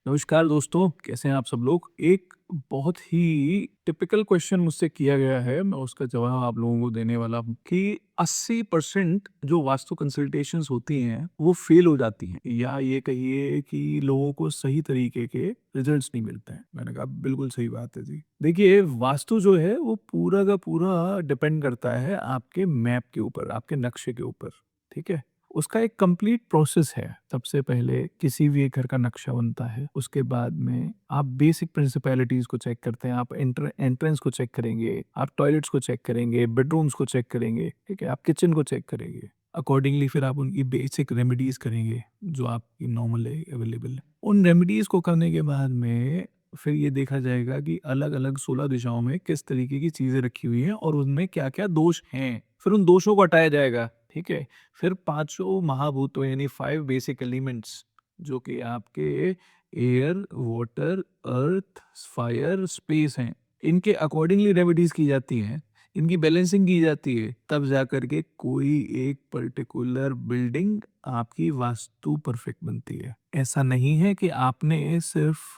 नमस्कार दोस्तों, कैसे हैं आप सब लोग? एक बहुत ही टिपिकल क्वेश्चन मुझसे किया गया है, मैं उसका जवाब आप लोगों को देने वाला हूँ कि 80% जो वास्तु कंसल्टेशंस होती हैं, वो फेल हो जाती हैं या ये कहिए कि लोगों को सही तरीके के रिजल्ट्स नहीं मिलते हैं। मैंने कहा बिल्कुल सही बात है जी। देखिए वास्तु जो है वो पूरा का पूरा डिपेंड करता है आपके मैप के ऊपर, आपके नक्शे के ऊपर, ठीक है? उसका एक कंप्लीट प्रोसेस है। सबसे पहले किसी भी एक घर का नक्शा बनता है, उसके बाद में आप बेसिक प्रिंसिपैलिटीज़ को चेक करते हैं, आप एंट्रेंस को चेक करेंगे, आप टॉयलेट्स को चेक करेंगे, बेडरूम्स को चेक करेंगे, ठीक है? आप किचन को चेक करेंगे। अकॉर्डिंगली फिर आप उनकी बेसिक रेमेडीज़ करेंगे, जो आपकी नॉर्मल है, अवेलेबल है। उन रेमेडीज़ को करने के बाद में फिर ये देखा जाएगा कि अलग-अलग 16 दिशाओं में किस तरीके की चीज़ें रखी हुई हैं और उनमें क्या-क्या दोष हैं। फिर उन दोषों को हटाया जाएगा, ठीक है? फिर पाँचों महाभूतों यानी 5 बेसिक एलिमेंट्स जो कि आपके एयर, वाटर, अर्थ, फायर, स्पेस हैं, इनके अकॉर्डिंगली रेमेडीज़ की जाती हैं, इनकी बैलेंसिंग की जाती है, तब जाकर के कोई एक पर्टिकुलर बिल्डिंग आपकी वास्तु परफेक्ट बनती है। ऐसा नहीं है कि आपने सिर्फ़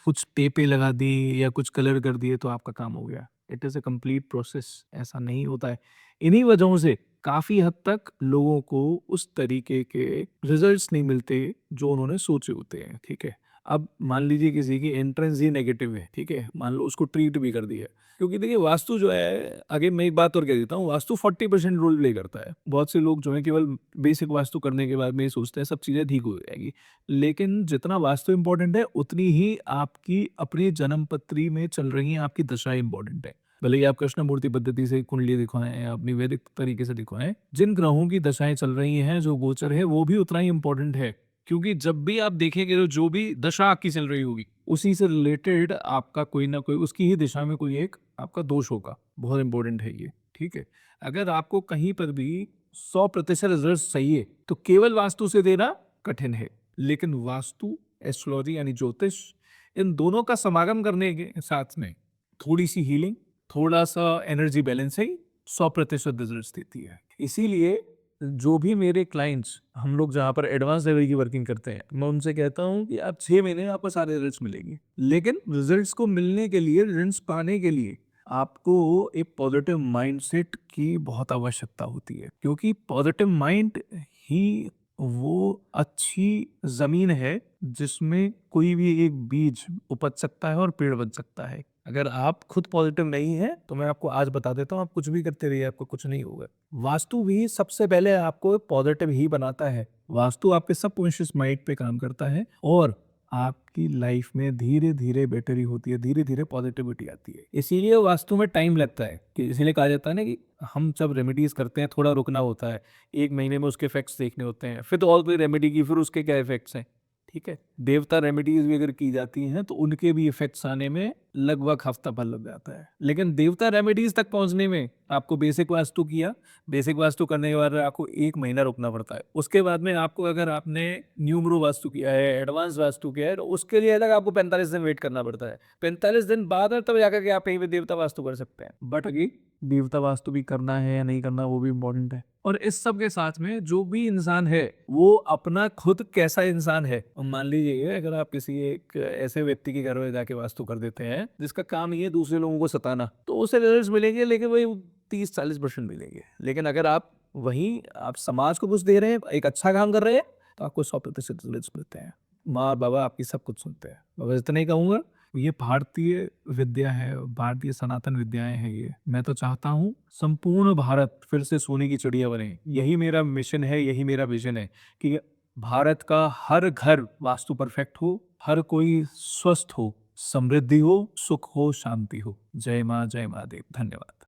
कुछ टेपें लगा दी या कुछ कलर कर दिए तो आपका काम हो गया। It is a complete process, ऐसा नहीं होता है। इन्हीं वजहों से काफ़ी हद तक लोगों को उस तरीके के रिजल्ट्स नहीं मिलते जो उन्होंने सोचे होते हैं, ठीक है? अब मान लीजिए किसी की एंट्रेंस ही नेगेटिव है, ठीक है? मान लो उसको ट्रीट भी कर दिया। क्योंकि देखिए वास्तु जो है आगे मैं एक बात और कह देता हूँ, वास्तु 40% रोल प्ले करता है। बहुत से लोग जो हैं केवल बेसिक वास्तु करने के बाद में ये सोचते हैं सब चीज़ें ठीक हो जाएगी। लेकिन जितना वास्तु इम्पोर्टेंट है उतनी ही आपकी अपनी जन्म पत्री में चल रही आपकी दशाएँ इम्पोर्टेंट है। भले ही आप कृष्णमूर्ति पद्धति से कुंडली दिखवाएँ या अपनी वैदिक तरीके से दिखवाएँ, जिन ग्रहों की दशाएँ चल रही हैं, जो गोचर है वो भी उतना ही इम्पोर्टेंट है। क्योंकि जब भी आप देखेंगे तो जो भी दशा आपकी चल रही होगी, उसी से रिलेटेड आपका कोई ना कोई उसकी ही दिशा में कोई एक आपका दोष होगा। बहुत इम्पोर्टेंट है ये, ठीक है? अगर आपको कहीं पर भी 100% रिज़ल्ट चाहिए, तो केवल वास्तु से देना कठिन है। लेकिन वास्तु, एस्ट्रोलॉजी यानी ज्योतिष, इन दोनों का समागम करने के साथ में थोड़ी-सी हीलिंग, थोड़ा-सा एनर्जी बैलेंसिंग 100% रिज़ल्ट्स देती है। इसीलिए जो भी मेरे क्लाइंट्स हम लोग जहाँ पर एडवांस लेवल की वर्किंग करते हैं, मैं उनसे कहता हूँ कि आप 6 महीने में आपको सारे रिजल्ट्स मिलेंगे। लेकिन रिजल्ट्स को मिलने के लिए, रिजल्ट्स पाने के लिए आपको एक पॉजिटिव माइंडसेट की बहुत आवश्यकता होती है। क्योंकि पॉजिटिव माइंड ही वो अच्छी ज़मीन है, जिसमें कोई भी एक बीज उपज सकता है और पेड़ बन सकता है। अगर आप खुद पॉजिटिव नहीं हैं, तो मैं आपको आज बता देता हूँ, आप कुछ भी करते रहिए, आपको कुछ नहीं होगा। वास्तु भी सबसे पहले आपको पॉजिटिव ही बनाता है। वास्तु आपके सबकॉन्शियस माइंड पे काम करता है और आपकी लाइफ में धीरे-धीरे बेटरी होती है, धीरे-धीरे पॉजिटिविटी आती है। इसीलिए वास्तु में टाइम लगता है कि इसीलिए कहा जाता है ना कि हम जब रेमेडीज़ करते हैं, थोड़ा रुकना होता है। 1 महीने में उसके इफ़ेक्ट्स देखने होते हैं। फिर तो और कोई रेमेडी की, फिर उसके क्या इफ़ेक्ट्स हैं, ठीक है? देवता रेमेडीज़ भी अगर की जाती हैं, तो उनके भी इफ़ेक्ट्स आने में लगभग हफ्ता भर लग जाता है। लेकिन देवता रेमेडीज़ तक पहुँचने में आपको बेसिक वास्तु किया, बेसिक वास्तु करने के बाद आपको 1 महीना रुकना पड़ता है। उसके बाद में आपको अगर आपने न्यूमरो वास्तु किया है, एडवांस वास्तु किया है, तो उसके लिए अलग आपको 45 दिन वेट करना पड़ता है। 45 दिन बाद में तब जाकर के आप कहीं पे देवता वास्तु कर सकते हैं। बट अगेन देवता वास्तु भी करना है या नहीं करना वो भी इम्पोर्टेंट है। और इस सब के साथ में जो भी इंसान है, वो अपना खुद कैसा इंसान है। मान लीजिए अगर आप किसी एक ऐसे व्यक्ति के घर में जाके वास्तु कर देते हैं, जिसका काम ये है दूसरे लोगों को सताना, तो उसे रिजल्ट्स मिलेंगे लेकिन वही 30-40% मिलेंगे। लेकिन अगर आप वहीं आप समाज को कुछ दे रहे हैं, एक अच्छा काम कर रहे हैं, तो आपको 100% रिजल्ट्स मिलते हैं। माँ-बाबा आपकी सब कुछ सुनते हैं। मैं बस इतना ही कहूँगा, ये भारतीय विद्या है, भारतीय सनातन विद्याएँ हैं ये। मैं तो चाहता हूँ संपूर्ण भारत फिर से सोने की चिड़िया बने। यही मेरा मिशन है, यही मेरा विज़न है कि भारत का हर घर वास्तु परफेक्ट हो, हर कोई स्वस्थ हो, समृद्धि हो, सुख हो, शांति हो। जय माँ, जय महादेव। धन्यवाद।